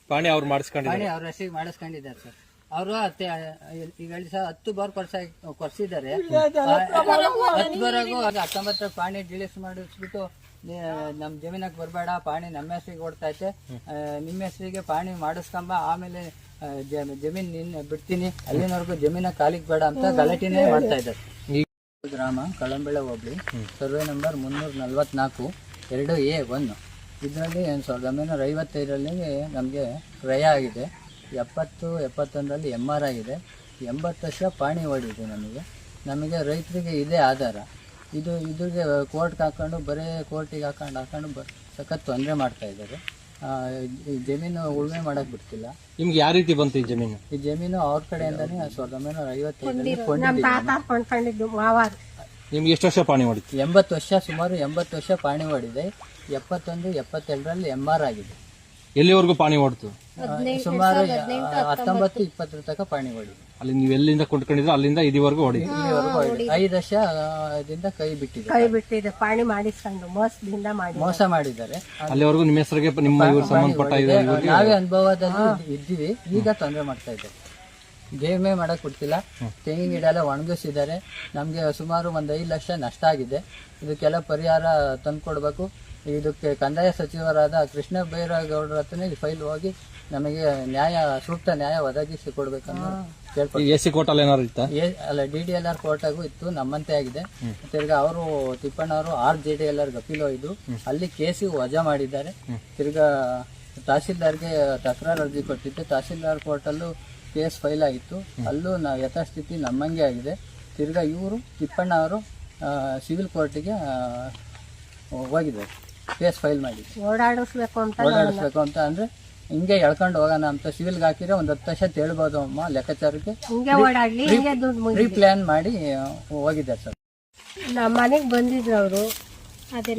ಪಾಣಿ ಅವ್ರು ಮಾಡಿಸ್ಕೊಂಡಿದ್ದಾರೆ, ಅವ್ರ ಹೆಸರಿಗೆ ಮಾಡಿಸ್ಕೊಂಡಿದ್ದಾರೆ ಸರ್. ಅವರು ಈಗ ಹೇಳಿ ಸರ್ 10 ಬಾರ್ ಕೊರ್ಸಿದ್ದಾರೆ. 10 ಬರಾಗೂ 19 ಪಾಣಿ ಡಿಲೀಟ್ ಮಾಡಿಸ್ಬಿಟ್ಟು ನಮ್ ಜಮೀನಾಗ ಬರ್ಬೇಡ, ಪಾಣಿ ನಮ್ಮ ಹೆಸರಿಗೆ ಓಡ್ತೈತೆ, ನಿಮ್ಮ ಹೆಸರಿಗೆ ಪಾಣಿ ಮಾಡಿಸ್ಕೊಂಬ, ಆಮೇಲೆ ಜಮೀನ್ ಬಿಡ್ತೀನಿ, ಅಲ್ಲಿನವರೆಗೂ ಜಮೀನ ಕಾಲಿಗೆ ಬೇಡ ಅಂತ ಗಲಾಟೆನೇ ಮಾಡ್ತಾ ಇದ್ದಾರೆ. ಗ್ರಾಮ ಕಳಂಬೆಳೆ ಹೋಬಳಿ, ಸರ್ವೆ ನಂಬರ್ 344 2A1. ಇದರಲ್ಲಿ 1955ರಲ್ಲಿ ನಮಗೆ ಕ್ರಯ ಆಗಿದೆ, 70-71ರಲ್ಲಿ MR ಆಗಿದೆ, 80 ವರ್ಷ ಪಾಣಿ ಹೊಡಿದೆ. ನಮಗೆ ರೈತರಿಗೆ ಇದೇ ಆಧಾರ. ಇದ್ರಿಗೆ ಕೋರ್ಟ್ಗೆ ಹಾಕೊಂಡು ಬರೀ ಕೋರ್ಟಿಗೆ ಹಾಕೊಂಡು ಸಖತ್ ತೊಂದರೆ ಮಾಡ್ತಾ ಇದ್ದಾರೆ. ಜಮೀನು ಉಳುಮೆ ಮಾಡಕ್ ಬಿಡ್ತಿಲ್ಲ. ನಿಮ್ಗೆ ಯಾವ ರೀತಿ ಬಂತು ಈ ಜಮೀನು? ಈ ಜಮೀನು ಅವ್ರ ಕಡೆಯಿಂದಾನೇ 1955ರಲ್ಲಿ ನಿಮ್ಗೆ ಎಷ್ಟು ವರ್ಷ ಪಾಣಿ ಹೊಡಿತು? 80 ವರ್ಷ, ಸುಮಾರು 80 ವರ್ಷ ಪಾಣಿ ಹೊಡಿದೆ. 71-72ರಲ್ಲಿ MR ಆಗಿದೆ. ಎಲ್ಲಿವರೆಗೂ ಪಾಣಿ ಹೊಡ್ತು? ಸುಮಾರು 19-20 ತನಕ ಪಾಣಿ ಹೊಡಿದೆ. ಅಲ್ಲಿ ನೀವು ಎಲ್ಲಿಂದ ಕೊಂಡ್ಕೊಂಡಿದ್ರೆ ಅಲ್ಲಿಂದ ಇದುವರೆಗೂ ಹೊಡಿದೆ. 5 ವರ್ಷದಿಂದ ಕೈ ಬಿಟ್ಟಿದೆ. ಪಾಣಿ ಮಾಡಿಸ್ಕೊಂಡು ಮೋಸ ಮಾಡಿದ್ದಾರೆ. ಅಲ್ಲಿವರೆಗೂ ನಿಮ್ಮ ಹೆಸರಿಗೆ ನಿಮ್ಮ ಇವರು ಸಂಬಂಧಪಟ್ಟ ನಾವೇ ಅನುಭವದಲ್ಲಿ ಇದ್ದೀವಿ. ಈಗ ತೊಂದರೆ ಮಾಡ್ತಾ ಇದ್ದಾರೆ. ಗೇಮೇ ಮಾಡಕ್ ಬಿಡ್ತಿಲ್ಲ. ತೆಂಗಿನ ಗಿಡ ಎಲ್ಲ ಒಣಗಿಸಿದ್ದಾರೆ. ನಮ್ಗೆ ಸುಮಾರು 5 ಲಕ್ಷ ನಷ್ಟ ಆಗಿದೆ. ಇದಕ್ಕೆಲ್ಲ ಪರಿಹಾರ ತಂದ್ಕೊಡ್ಬೇಕು. ಇದಕ್ಕೆ ಕಂದಾಯ ಸಚಿವರಾದ ಕೃಷ್ಣ ಬೈರೇಗೌಡರ ಹತ್ರನೇ ಫೈಲ್ ಹೋಗಿ ನಮಗೆ ಸೂಕ್ತ ನ್ಯಾಯ ಒದಗಿಸಿ ಕೊಡ್ಬೇಕನ್ನೋ ಕೇಳ್ಕೊಡ್ತೀವಿ. AC ಕೋರ್ಟಲ್ಲಿ ಏನಾದ್ರು ಇತ್ತಾ? ಅಲ್ಲ, DDLR ಕೋರ್ಟಾಗೂ ಇತ್ತು, ನಮ್ಮಂತೆ ಆಗಿದೆ. ತಿರ್ಗಾ ಅವರು ತಿಪ್ಪಣ್ಣವರು RJDLR ಅಪೀಲ್ ಇದು, ಅಲ್ಲಿ ಕೇಸಿಗೆ ವಜಾ ಮಾಡಿದ್ದಾರೆ. ತಿರ್ಗಾ ತಹಸೀಲ್ದಾರ್ಗೆ ತಕರಾರು ಅರ್ಜಿ ಕೊಟ್ಟಿದ್ದು, ತಹಸೀಲ್ದಾರ್ ಕೋರ್ಟಲ್ಲೂ ಕೇಸ್ ಫೈಲ್ ಆಗಿತ್ತು, ಅಲ್ಲೂ ಯಥಾಸ್ಥಿತಿ ನಮ್ಮಂಗೆ ಆಗಿದೆ. ತಿರ್ಗಾ ಇವರು ತಿಪ್ಪಣ್ಣ ಅವರು ಸಿವಿಲ್ ಕೋರ್ಟಿಗೆ ಹೋಗಿದ್ದಾರೆ, ಕೇಸ್ ಫೈಲ್ ಮಾಡಿ ಓಡಾಡಿಸ್ಬೇಕು ಅಂತ. ಅಂದ್ರೆ ಹಿಂಗೆ ಎಳ್ಕೊಂಡು ಹೋಗೋಣ ಅಂತ ಸಿವಿಲ್ಗೆ ಹಾಕಿದ್ರೆ 10 ವರ್ಷ ತೇಳ್ಬೋದು ಅಮ್ಮ ಲೆಕ್ಕಾಚಾರಕ್ಕೆ. ಪ್ಲಾನ್ ಮಾಡಿ ಹೋಗಿದ್ದಾರೆ ಸರ್. ನಮ್ಮ ಮನೆಗೆ ಬಂದಿದ್ರು ಅವರು.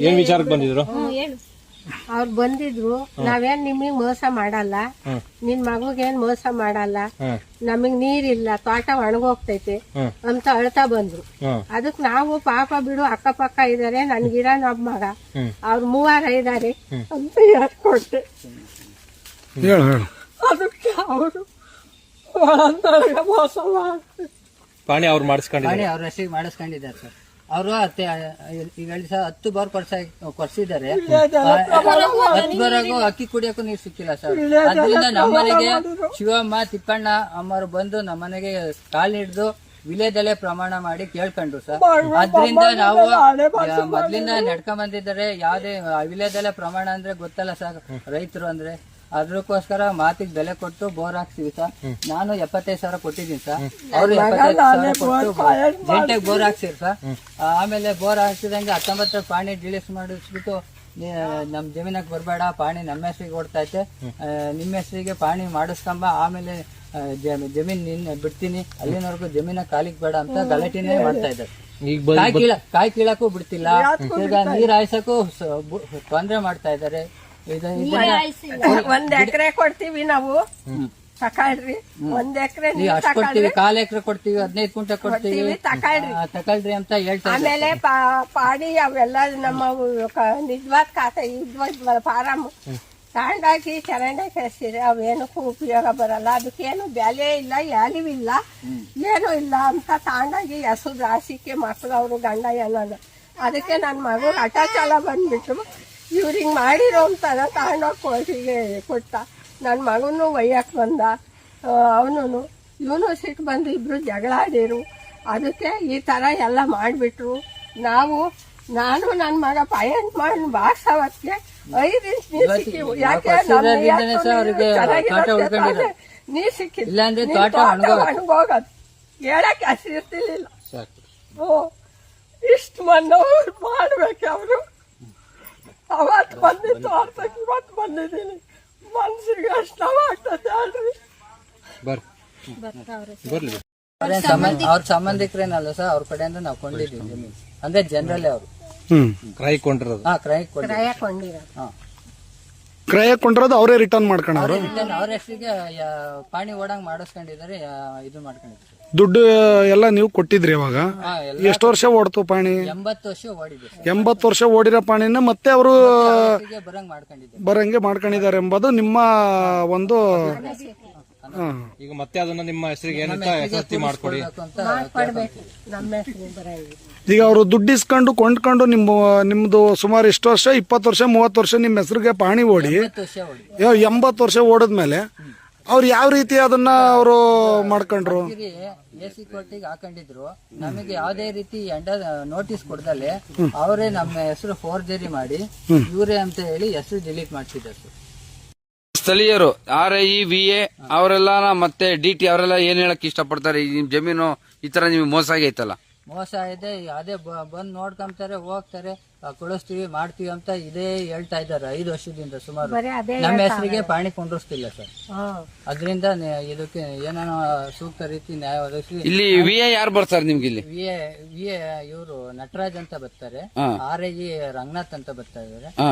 ಏನ್ ವಿಚಾರಕ್ಕೆ ಬಂದಿದ್ರು? ಅವ್ರು ಬಂದಿದ್ರು, ನಾವೇನ್ ನಿಮಗ್ ಮೋಸ ಮಾಡಲ್ಲ, ನಿನ್ ಮಗುಗೇನ್ ಮೋಸ ಮಾಡಲ್ಲ, ನಮಗ್ ನೀರಿಲ್ಲ, ತೋಟ ಒಣಗೋಗ್ತೈತೆ ಅಂತ ಅಳ್ತಾ ಬಂದ್ರು. ಅದಕ್ ನಾವು ಪಾಪ ಬಿಡು, ಅಕ್ಕಪಕ್ಕ ಇದಾರೆ, ನನ್ಗಿರ ನಮ್ ಮಗ, ಅವ್ರ 3 ಇದಾರೆ ಅಂತ ಹೇಳ್ಕೊಟ್ಟೆ. ಅದಕ್ಕೆ ಅವರು ಮೋಸ ಪಾಣಿ ಅವ್ರು ಮಾಡಿಸ್ಕೊಂಡಿದ್ದಾರೆ, ಅವ್ರ ಹೆಸರಿಗೆ ಮಾಡಿಸ್ಕೊಂಡಿದ್ದಾರೆ ಸರ್. ಅವರು ಈಗ ಹೇಳಿ ಸರ್ 10 ಬಾರ್ ಕೊರ್ಸಿದ್ದಾರೆ. 10 ಬರಾಗೂ ಅಕ್ಕಿ ಕುಡಿಯೋಕ್ಕೂ ನೀರು ಸಿಕ್ಕಿಲ್ಲ ಸರ್. ಅದರಿಂದ ನಮ್ಮನೆಗೆ ಶಿವಮ್ಮ ತಿಪ್ಪಣ್ಣ ಅಮ್ಮರು ಬಂದು ನಮ್ಮನೆಗೆ ಕಾಲ್ ಹಿಡಿದು ವಿಲೇದಲ್ಲೇ ಪ್ರಮಾಣ ಮಾಡಿ ಕೇಳ್ಕೊಂಡ್ರು ಸರ್. ಅದ್ರಿಂದ ನಾವು ಮೊದ್ಲಿಂದ ನಡ್ಕೊಂಡ್ ಬಂದಿದ್ದಾರೆ. ಯಾವ್ದೇ ವಿಲೇದಲ್ಲೇ ಪ್ರಮಾಣ ಅಂದ್ರೆ ಗೊತ್ತಲ್ಲ ಸರ್ ರೈತರು ಅಂದ್ರೆ. ಅದಕ್ಕೋಸ್ಕರ ಮಾತಿಗೆ ಬೆಲೆ ಕೊಟ್ಟು ಬೋರ್ ಹಾಕ್ಸಿವಿ ಸರ್. ನಾನು 75,000 ಕೊಟ್ಟಿದ್ದೀನಿ ಸರ್. ಅವ್ರು 75,000 ಕೊಟ್ಟು ಜಂಟೆಗೆ ಬೋರ್ ಹಾಕ್ಸಿರಿ ಸರ್. ಆಮೇಲೆ ಬೋರ್ ಹಾಕ್ಸಿದಂಗೆ 19 ಪಾಣಿ ಡಿಲೀಟ್ ಮಾಡಿಸ್ಬಿಟ್ಟು ನಮ್ ಜಮೀನಾಗ ಬರ್ಬೇಡ, ಪಾಣಿ ನಮ್ಮ ಹೆಸರಿಗೆ ಓಡ್ತೈತೆ, ನಿಮ್ಮ ಹೆಸರಿಗೆ ಪಾಣಿ ಮಾಡಿಸ್ಕೊಂಬ, ಆಮೇಲೆ ಜಮೀನ್ ಬಿಡ್ತೀನಿ, ಅಲ್ಲಿನವರೆಗೂ ಜಮೀನ ಕಾಲಿಗೆ ಬೇಡ ಅಂತ ಗಲಾಟೆನೇ ಮಾಡ್ತಾ ಇದ್ದಾರೆ. ಕಾಯಿ ಕೀಳಕ್ಕೂ ಬಿಡ್ತಿಲ್ಲ, ಈಗ ನೀರ್ ಹಾಯ್ಸಕ್ಕೂ ತೊಂದ್ರೆ ಮಾಡ್ತಾ ಇದ್ದಾರೆ. 1 ಎಕರೆ ಕೊಡ್ತೀವಿ ನಾವು, ತಕೊಳ್ರಿ. 1 ಎಕರೆ ಅಷ್ಟು ಕೊಡ್ತೀವಿ, 1/4 ಎಕರೆ ಕೊಡ್ತೀವಿ, 15 ಗುಂಟೆ ಕೊಡ್ತೀವಿ, ತಕೊಳ್ರಿ ಅಂತ ಹೇಳ್ತಾರೆ. ಆಮೇಲೆ ಪಾಡಿ ಅವೆಲ್ಲ ನಮ್ಮ ನಿಜವಾದ ಖಾತೆ ಇದ್ವಲ್ಲ ಫಾರಂ ತಗೊಂಡಾಕಿ ಚರಂಡಿ ಕಳಿಸಿದ್ರೆ ಅವೇನಕ್ಕೂ ಉಪಯೋಗ ಬರಲ್ಲ. ಅದಕ್ಕೇನು ಬೆಲೆ ಇಲ್ಲ, ವ್ಯಾಲ್ಯೂ ಇಲ್ಲ, ಏನೂ ಇಲ್ಲ ಅಂತ ತಗೊಂಡಾಗಿ ಹೆಸರು ರಾಶಿಕೆ ಮಕ್ಕಳು ಅವರು ಗಂಡ ಏನೋ. ಅದಕ್ಕೆ ನನ್ನ ಮಗು ಅಟಾಚಾಲ ಬಂದ್ಬಿಟ್ಟು ಇವ್ರಿಗೆ ಮಾಡಿರೋ ಅಂತ ತಗೊಂಡೋಗಿ ಕೋರ್ಟಿಗೆ ಕೊಟ್ಟ. ನನ್ನ ಮಗನೂ ಒಯ್ಯಕ್ಕೆ ಬಂದ, ಅವನು ಇವನು ಸಿಟ್ಟು ಬಂದು ಇಬ್ರು ಜಗಳ ಆಡಿರು. ಅದಕ್ಕೆ ಈ ಥರ ಎಲ್ಲ ಮಾಡಿಬಿಟ್ರು. ನಾನು ನನ್ನ ಮಗ ಪಾಯಿಂಟ್ ಮಾಡಿ ಬಾಕ್ಸವಕ್ಕೆ 5 ಇಂಚ್ ನೀರು ಸಿಕ್ಕಿವು. ಯಾಕೆ ನೀರು ಸಿಕ್ಕಿಲ್ಲ, ಒಣಗೋಗದು ಹೇಳಕ್ಕೆ ಹಸಿರ್ತಿರ್ಲಿಲ್ಲ. ಇಷ್ಟು ಮನ್ನವ್ರು ಮಾಡ್ಬೇಕು ಅವರು. ಅವತ್ತು ಬಂದಿತ್ತು, ಅರ್ಥಕ್ಕೆ ಇವತ್ತು ಬಂದಿದ್ದೀನಿ. ಮನ್ಸಿಗೆ ಅಷ್ಟು ನೋವಾಗ್ತದೆ ಅಲ್ರಿ. ಅವ್ರ ಸಂಬಂಧಿಕರೇನಲ್ಲ ಸರ್, ಅವ್ರ ಕಡೆಯಿಂದ ನಾವು ಕೊಂಡಿದ್ದೀವಿ ಜಮೀನು. ಅಂದ್ರೆ ಜನರಲ್ ಅವರು ಕ್ರಯ ಕೊಂಡಿರೋದು. ಕ್ರಯ ಕೊಂಡಿರೋದು ಅವರೇ ರಿಟರ್ನ್ ಮಾಡ್ಕೊಂಡ್ರು. ಅವ್ರ ಹೆಸರಿಗೆ ಪಾಣಿ ಓಡಂಗ್ ಮಾಡಿಸ್ಕೊಂಡಿದ್ದಾರೆ, ಇದು ಮಾಡ್ಕೊಂಡಿದ್ದಾರೆ. ದುಡ್ಡು ಎಲ್ಲ ನೀವು ಕೊಟ್ಟಿದ್ರಿ ಇವಾಗ ಹಾ, ಎಲ್ಲ ಎಷ್ಟು ವರ್ಷ ಓಡ್ತು ಪಾಣಿ? 80 ವರ್ಷ ಓಡಿದೆ ಸರ್. 80 ವರ್ಷ ಓಡಿರೋ ಪಾಣಿನ ಮತ್ತೆ ಅವರು ಅವತ್ತಿಗೆ ಬರಂಗ್ ಮಾಡ್ಕೊಂಡಿದ್ದೆ. ಬರಂಗೆ ಮಾಡ್ಕೊಂಡಿದ್ದಾರೆ ಎಂಬುದು ನಿಮ್ಮ ಒಂದು ಈಗ ಮತ್ತೆ ಅದನ್ನ ನಿಮ್ಮ ಹೆಸರಿಗೆ ಏನಂತ ಹೆಸರು ಮಾಡ್ಕೊಡಿ. ಅಂತ ಮಾಡ್ಕೊಡ್ಬೇಕು ನಮ್ಮ ಹೆಸರು ಬರಂಗಿಲ್ಲ. ಈಗ ಅವರು ದುಡ್ಡು ಇಸ್ಕೊಂಡು ಕೊಂಡ್ಕೊಂಡು ನಿಮ್ದು ಸುಮಾರು ಎಷ್ಟು ವರ್ಷ 20 ವರ್ಷ 30 ವರ್ಷ ನಿಮ್ಮ ಹೆಸರಿಗೆ ಪಾಣಿ ಓಡಿ 80 ವರ್ಷ ಓಡಿ 80 ವರ್ಷ ಓಡಿದ್ಮೇಲೆ ಅವ್ರು ಯಾವ ರೀತಿ ಅದನ್ನ ಅವರು ಮಾಡ್ಕೊಂಡ್ರು? ಎಸಿ ಕೋರ್ಟಿಗೆ ಹಾಕೊಂಡಿದ್ರು. ನಮಗೆ ಯಾವುದೇ ರೀತಿ ನೋಟಿಸ್ ಕೊಡ್ದಲೆ ಅವರೇ ನಮ್ಮ ಹೆಸರು ಫೋರ್ಜರಿ ಮಾಡಿ ಇವರೇ ಅಂತ ಹೇಳಿ ಹೆಸರು ಡಿಲೀಟ್ ಮಾಡ್ತಿದ್ದಾರೆ ಸರ್. ಸ್ಥಳೀಯರು RI VA ಅವರೆಲ್ಲ ಮತ್ತೆ DT ಅವರೆಲ್ಲ ಏನ್ ಹೇಳಕ್ ಇಷ್ಟಪಡ್ತಾರೆ? ಈ ನಿಮ್ ಜಮೀನು ಈ ತರ ನಿಮ್ಗೆ ಮೋಸ ಆಗೈತಲ್ಲ? ಮೋಸ ಇದೆ, ಅದೇ ಬಂದ್ ನೋಡ್ಕೊಂತಾರೆ, ಹೋಗ್ತಾರೆ, ಕಳಿಸ್ತೀವಿ ಮಾಡ್ತೀವಿ ಅಂತ ಇದೇ ಹೇಳ್ತಾ ಇದ್ದಾರೆ 5 ವರ್ಷದಿಂದ ಸುಮಾರು. ಬರೀ ಅದೇ ನಮ್ಮ ಹೆಸರಿಗೆ ಪಾಣಿ ಕೊಂಡಿಸ್ತಿಲ್ಲ ಸರ್. ಹ್ಮ್. ಅದರಿಂದ ಇದಕ್ಕೆ ಏನೋ ಸೂಕ್ತ ರೀತಿ ನ್ಯಾಯ ಒದಗಿಸಿ. ಇಲ್ಲಿ VA ಯಾರು ಬರ್ತಾರೆ ನಿಮ್ಗೆ ಇಲ್ಲಿ? ವಿಎ ಇವರು ನಟರಾಜ್ ಅಂತ ಬರ್ತಾರೆ, RI ರಂಗನಾಥ್ ಅಂತ ಬರ್ತಾ ಇದಾರೆ. ಹಾ.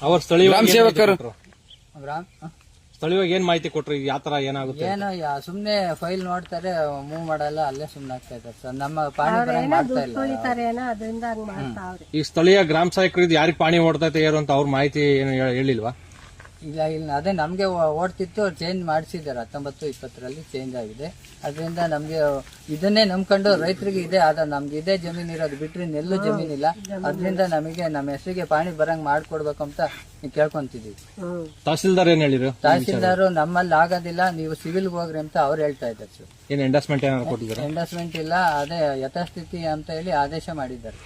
ಅವ್ರ ಸ್ಥಳೀಯ ಗ್ರಾಮ ಸೇವಕರು ಸ್ಥಳೀಯವಾಗಿ ಏನ್ ಮಾಹಿತಿ ಕೊಟ್ರು? ಯಾವ ತರ ಏನಾಗುತ್ತೆ? ಏನೋ ಸುಮ್ನೆ ಫೈಲ್ ನೋಡ್ತಾರೆ, ಮೂವ್ ಮಾಡಲ್ಲ, ಅಲ್ಲೇ ಸುಮ್ನೆ ಆಗ್ತಾ ಇದ್ದಾರೆ ಸರ್. ನಮ್ಮ ಪಾಣಿ ಬರಂಗ್ ಮಾಡ್ತಾ ಇಲ್ಲ. ತುಳಿತಾರೇನೋ ಅದರಿಂದ ಹಂಗ್ ಮಾಡ್ತಾವ್ರೆ. ಈ ಸ್ಥಳೀಯ ಗ್ರಾಮ ಸಹಾಯಕರು ಇದು ಯಾರಿಗೆ ಪಾಣಿ ಓಡ್ತೈತೆ ಯಾರು ಅಂತ ಅವ್ರ ಮಾಹಿತಿ ಏನು ಹೇಳಿಲ್ವಾ? ಇಲ್ಲ ಇಲ್ಲ, ಅದೇ ನಮ್ಗೆ ಓಡ್ತಿತ್ತು, ಚೇಂಜ್ ಮಾಡಿಸಿದ್ದಾರೆ 19-20ರಲ್ಲಿ ಚೇಂಜ್ ಆಗಿದೆ. ಅದರಿಂದ ನಮ್ಗೆ ಇದನ್ನೇ ನಂಬ್ಕೊಂಡು ರೈತರಿಗೆ ಇದೆ ಆದ, ನಮ್ಗೆ ಇದೇ ಜಮೀನ್ ಇರೋದು ಬಿಟ್ರೆ ನೆಲ್ಲು ಜಮೀನಿಲ್ಲ. ಅದರಿಂದ ನಮಗೆ ನಮ್ಮ ಹೆಸರಿಗೆ ಪಾಣಿ ಬರಂಗ್ ಮಾಡ್ಕೊಡ್ಬೇಕು ಅಂತ ಕೇಳ್ಕೊಂತಿದೀವಿ. ತಹಸೀಲ್ದಾರ್ ಏನ್ ಹೇಳಿದ್ರು? ತಹಸೀಲ್ದಾರು ನಮ್ಮಲ್ಲಿ ಆಗೋದಿಲ್ಲ, ನೀವು ಸಿವಿಲ್ಗೆ ಹೋಗ್ರಿ ಅಂತ ಅವ್ರು ಹೇಳ್ತಾ ಇದ್ದಾರೆ ಸರ್. ಏನ್ ಎಂಡಸ್ಮೆಂಟ್ ಏನಾದ್ರು ಕೊಟ್ಟಿದ್ದಾರೆ? ಎಂಡಸ್ಮೆಂಟ್ ಇಲ್ಲ, ಅದೇ ಯಥಾಸ್ಥಿತಿ ಅಂತ ಹೇಳಿ ಆದೇಶ ಮಾಡಿದ್ದಾರೆ.